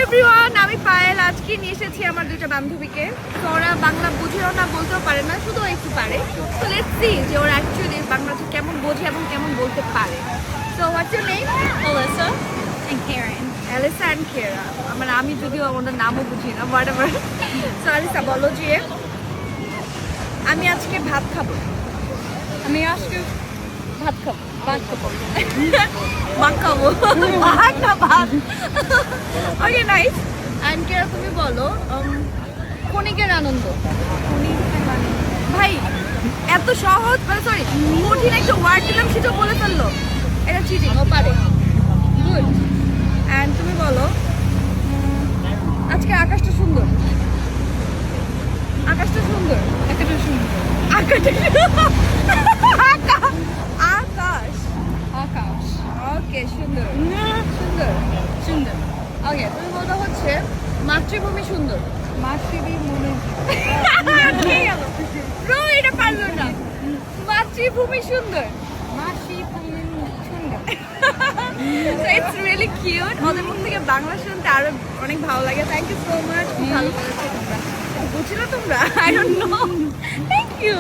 Everyone, আমি পায়েল। আজকে নিয়ে এসেছি আমার দুইটা বান্ধবীকে। তো ওরা বাংলা বুঝেও না, বলতেও পারে না, শুধু একটু পারে। তো লেটস সি যে ওরা অ্যাকচুয়ালি বাংলাটা কেমন বোঝে এবং কেমন বলতে পারে। So what's your name? Alyssa and Karen. Alyssa and কেরা। মানে আমি যদিও ওনার নামও বুঝি না, হোয়াট এভার। সো অ্যালিসা, বলো যে আমি আজকে ভাত খাবো। আমি আজকে ভাত খাবো। ভাত খাবো। ভাত খাবো। ভাত না ভাত। ওকে, নাইস। অ্যান্ড কেরা, তুমি বলো ক্ষণিকের আনন্দ। ভাই এত সহজ, মানে সরি কঠিন একটা ওয়ার্ড দিলাম, সেটা বলে ফেললো। এটা চিটিং, ও পারে। গুড। অ্যান্ড তুমি বলো আজকে আকাশটা সুন্দর। আকাশটা সুন্দর। একটা সুন্দর আকাশটা আকাশ। আকাশ। ওকে, সুন্দর সুন্দর সুন্দর। ওকে, তুমি বলতে হচ্ছে মাতৃভূমি সুন্দর। মাতৃবি মনে ব্রো, এটা পারলো না। মাতৃভূমি সুন্দর। মাতৃভূমি সুন্দর। It's really cute. ওদের মুখ থেকে বাংলা শুনতে আরো অনেক ভালো লাগে। Thank you so much. খুব ভালো বলেছো তোমরা। বুঝছো না তোমরা? I don't know. Thank you.